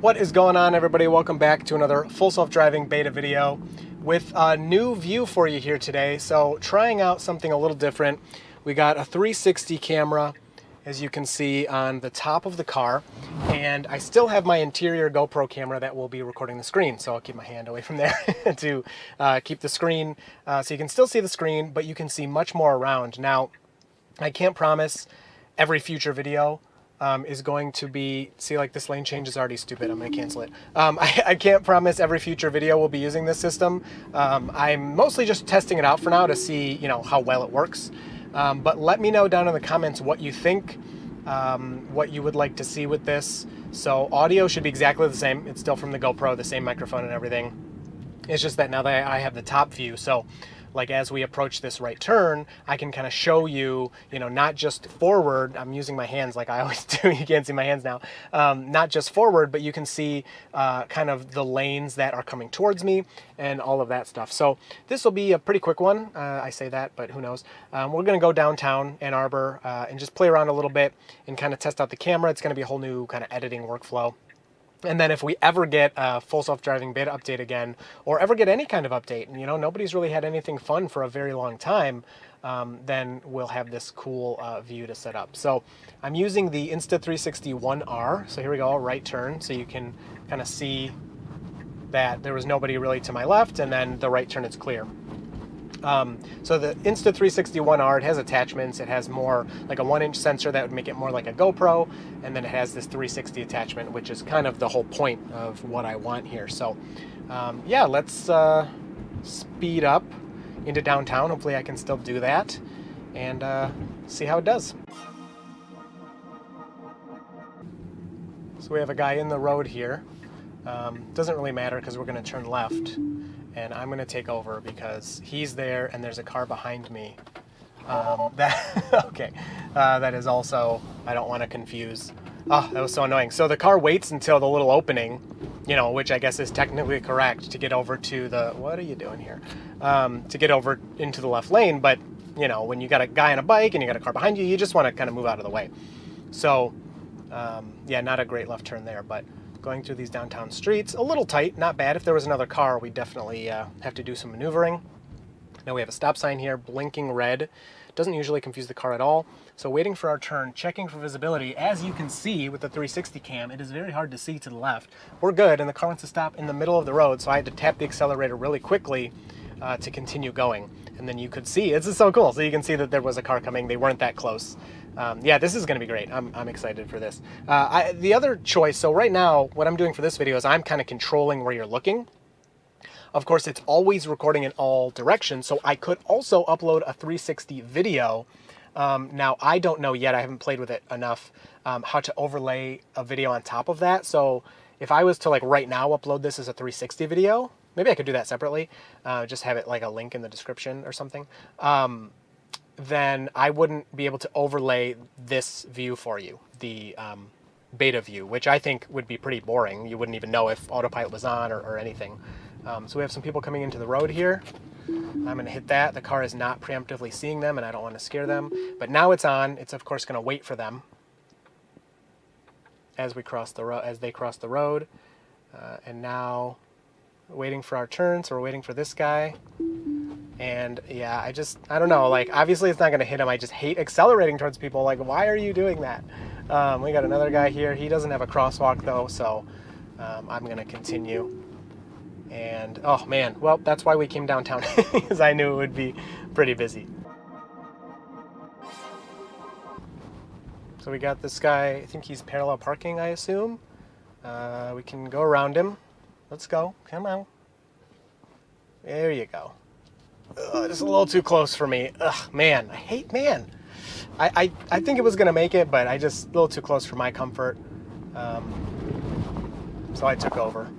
What is going on, everybody? Welcome back to another full self-driving beta video with a new view for you here today. So trying out something a little different. We got a 360 camera, as you can see, on the top of the car, and I still have my interior GoPro camera that will be recording the screen, so I'll keep my hand away from there to keep the screen, so you can still see the screen, but you can see much more around. Now, I can't promise every future video is going to be, see, like this lane change is already stupid, I'm going to cancel it. I can't promise every future video will be using this system. I'm mostly just testing it out for now to see, how well it works. But let me know down in the comments what you think, what you would like to see with this. So audio should be exactly the same. It's still from the GoPro, the same microphone and everything. It's just that now that I have the top view, so like as we approach this right turn, I can kind of show you, not just forward. I'm using my hands like I always do. You can't see my hands now. Not just forward, but you can see kind of the lanes that are coming towards me and all of that stuff. So this will be a pretty quick one. I say that, but who knows? We're going to go downtown Ann Arbor and just play around a little bit and kind of test out the camera. It's going to be a whole new kind of editing workflow. And then if we ever get a full self-driving beta update again, or ever get any kind of update, and nobody's really had anything fun for a very long time, then we'll have this cool view to set up. So I'm using the Insta360 1R. So here we go, right turn. So you can kind of see that there was nobody really to my left, and then the right turn is clear. So the Insta360 1R, it has attachments. It has more like a 1-inch sensor that would make it more like a GoPro, and then it has this 360 attachment, which is kind of the whole point of what I want here. So yeah, let's speed up into downtown. Hopefully I can still do that and see how it does. So we have a guy in the road here. Doesn't really matter because we're going to turn left. And I'm going to take over because he's there and there's a car behind me. Okay, that is also, I don't want to confuse. Oh, that was so annoying. So the car waits until the little opening, which I guess is technically correct, to get over to the, what are you doing here? To get over into the left lane. But, when you got a guy on a bike and you got a car behind you, you just want to kind of move out of the way. So, yeah, not a great left turn there, but going through these downtown streets, a little tight, not bad. If there was another car, we'd definitely have to do some maneuvering. Now we have a stop sign here, blinking red. Doesn't usually confuse the car at all. So waiting for our turn, checking for visibility. As you can see with the 360 cam, it is very hard to see to the left. We're good, and the car wants to stop in the middle of the road, so I had to tap the accelerator really quickly to continue going. And then you could see, this is so cool. So you can see that there was a car coming. They weren't that close. Yeah, this is going to be great. I'm excited for this. The other choice, so right now, what I'm doing for this video is I'm kind of controlling where you're looking. Of course, it's always recording in all directions, so I could also upload a 360 video. Now, I don't know yet, I haven't played with it enough, how to overlay a video on top of that. So if I was to, like, right now upload this as a 360 video, maybe I could do that separately, just have it like a link in the description or something. Then I wouldn't be able to overlay this view for you, the beta view, which I think would be pretty boring. You wouldn't even know if autopilot was on or anything. So we have some people coming into the road here. I'm going to hit that. The car is not preemptively seeing them, and I don't want to scare them. But now it's on. It's, of course, going to wait for them as we cross the road, as they cross the road. And now waiting for our turn, so we're waiting for this guy. And yeah, I don't know, like, obviously it's not going to hit him. I just hate accelerating towards people. Like, why are you doing that? We got another guy here. He doesn't have a crosswalk though, so I'm going to continue. And oh man, well, that's why we came downtown, because I knew it would be pretty busy. So we got this guy, I think he's parallel parking, I assume. We can go around him. Let's go, come on. There you go. Just a little too close for me. Ugh, man, I hate, man. I think it was going to make it, but a little too close for my comfort. So I took over.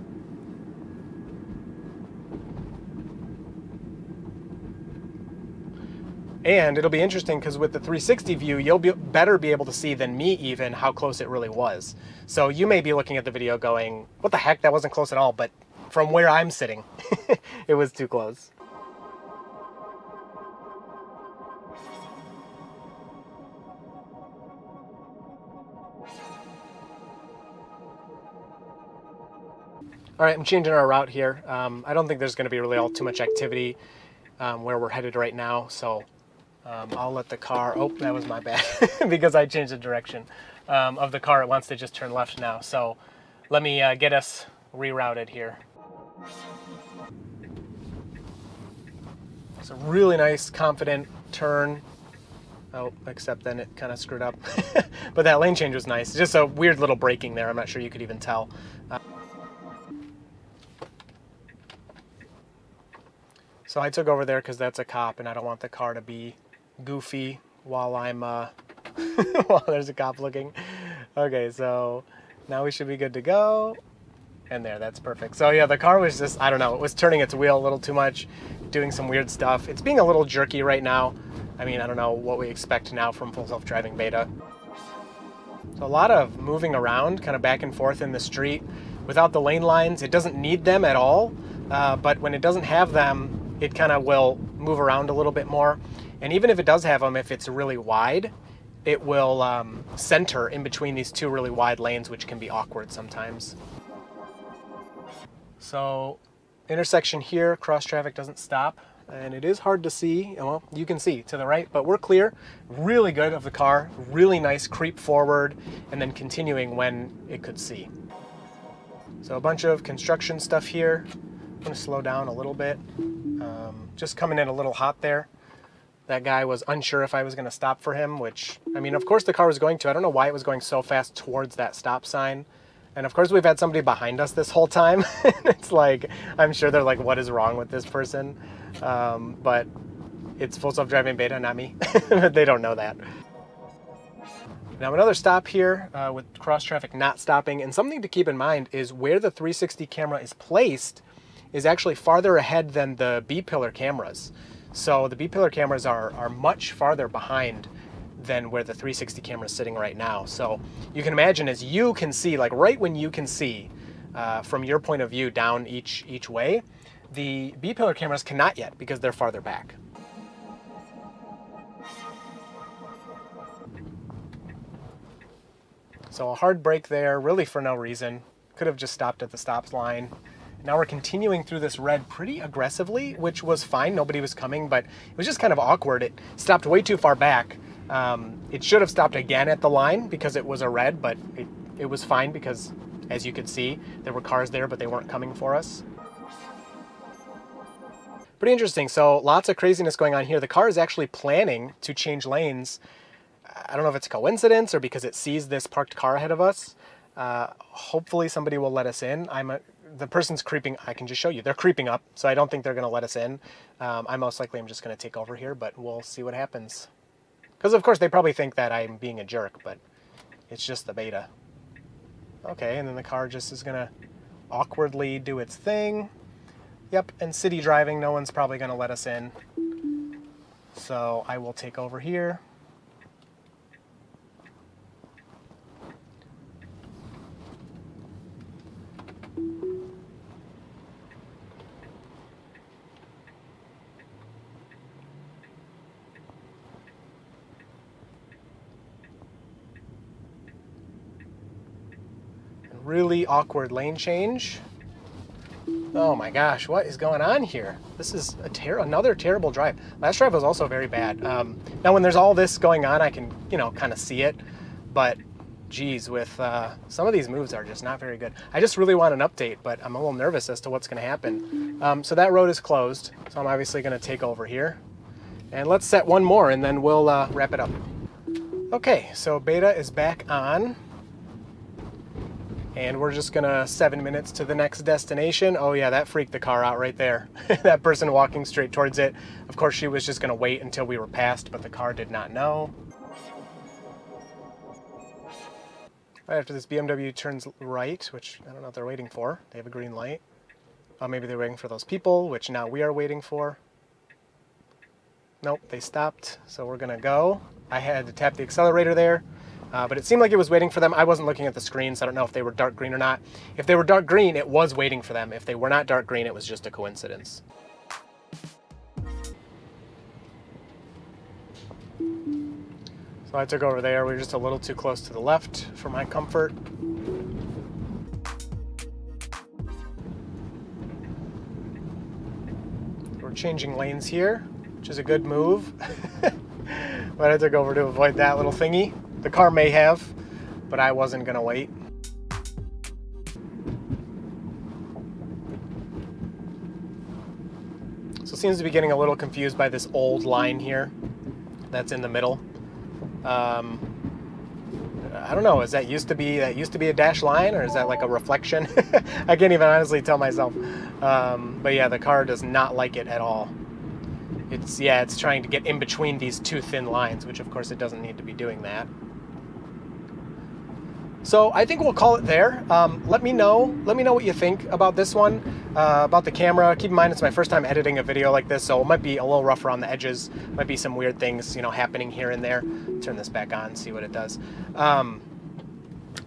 And it'll be interesting because with the 360 view, you'll better be able to see than me even how close it really was. So you may be looking at the video going, what the heck, that wasn't close at all. But from where I'm sitting, it was too close. All right, I'm changing our route here. I don't think there's going to be really all too much activity where we're headed right now, so I'll let the car, oh, that was my bad, because I changed the direction of the car. It wants to just turn left now, so let me get us rerouted here. It's a really nice, confident turn. Oh, except then it kind of screwed up. But that lane change was nice. It's just a weird little braking there. I'm not sure you could even tell. So I took over there because that's a cop, and I don't want the car to be goofy while I'm while there's a cop looking. Okay, so now we should be good to go. And there, that's perfect. So yeah, the car was just, I don't know, it was turning its wheel a little too much, doing some weird stuff. It's being a little jerky right now. I mean, I don't know what we expect now from full self-driving beta. So a lot of moving around, kind of back and forth in the street without the lane lines. It doesn't need them at all, but when it doesn't have them, it kind of will move around a little bit more. And even if it does have them, if it's really wide, it will center in between these two really wide lanes, which can be awkward sometimes. So intersection here, cross traffic doesn't stop, and it is hard to see. Well, you can see to the right, but we're clear. Really good of the car, really nice creep forward, and then continuing when it could see. So a bunch of construction stuff here. I'm gonna slow down a little bit. Just coming in a little hot there. That guy was unsure if I was gonna stop for him, which, I mean, of course the car was going to. I don't know why it was going so fast towards that stop sign. And of course we've had somebody behind us this whole time. It's like, I'm sure they're like, what is wrong with this person? But it's full self-driving beta, not me. They don't know that. Now another stop here with cross traffic not stopping, and something to keep in mind is where the 360 camera is placed is actually farther ahead than the B-pillar cameras. So the B-pillar cameras are much farther behind than where the 360 camera is sitting right now. So you can imagine, as you can see, like right when you can see from your point of view down each way, the B-pillar cameras cannot yet because they're farther back. So a hard brake there, really for no reason. Could have just stopped at the stop line. Now we're continuing through this red pretty aggressively, which was fine. Nobody was coming, but it was just kind of awkward. It stopped way too far back. It should have stopped again at the line because it was a red, but it was fine because, as you could see, there were cars there, but they weren't coming for us. Pretty interesting. So lots of craziness going on here. The car is actually planning to change lanes. I don't know if it's a coincidence or because it sees this parked car ahead of us. Hopefully somebody will let us in. The person's creeping. I can just show you. They're creeping up, so I don't think they're going to let us in. I most likely am just going to take over here, but we'll see what happens. Because of course they probably think that I'm being a jerk, but it's just the beta. Okay, and then the car just is going to awkwardly do its thing. Yep, and city driving, no one's probably going to let us in. So I will take over here. Really awkward lane change. Oh my gosh, what is going on here? This is another terrible drive. Last drive was also very bad. Now when there's all this going on, I can, kind of see it, but geez, with some of these moves are just not very good. I just really want an update, but I'm a little nervous as to what's going to happen. So that road is closed, so I'm obviously going to take over here. And let's set one more and then we'll wrap it up. Okay, so beta is back on. And we're just gonna 7 minutes to the next destination. Oh yeah, that freaked the car out right there. That person walking straight towards it. Of course, she was just gonna wait until we were passed, but the car did not know. Right after this BMW turns right, which I don't know what they're waiting for. They have a green light. Oh, maybe they're waiting for those people, which now we are waiting for. Nope, they stopped, so we're gonna go. I had to tap the accelerator there. But it seemed like it was waiting for them. I wasn't looking at the screen, so I don't know if they were dark green or not. If they were dark green, it was waiting for them. If they were not dark green, it was just a coincidence. So I took over there. We were just a little too close to the left for my comfort. we're changing lanes here, which is a good move. But I took over to avoid that little thingy. The car may have, but I wasn't gonna wait. So it seems to be getting a little confused by this old line here that's in the middle. I don't know, is that used to be a dash line, or is that like a reflection? I can't even honestly tell myself. But yeah, the car does not like it at all. It's trying to get in between these two thin lines, which of course it doesn't need to be doing that. So I think we'll call it there. Let me know what you think about this one, about the camera. Keep in mind it's my first time editing a video like this, so it might be a little rough around the edges. Might be some weird things, happening here and there. Turn this back on, see what it does.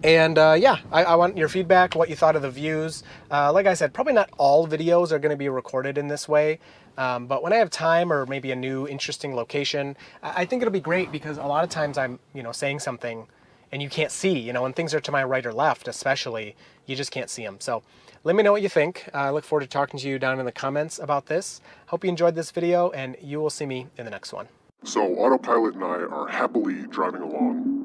Yeah, I want your feedback, what you thought of the views. Like I said, probably not all videos are going to be recorded in this way, but when I have time or maybe a new interesting location, I think it'll be great, because a lot of times I'm saying something and you can't see, when things are to my right or left especially, you just can't see them. So let me know what you think. I look forward to talking to you down in the comments about this. Hope you enjoyed this video, and you will see me in the next one. So Autopilot and I are happily driving along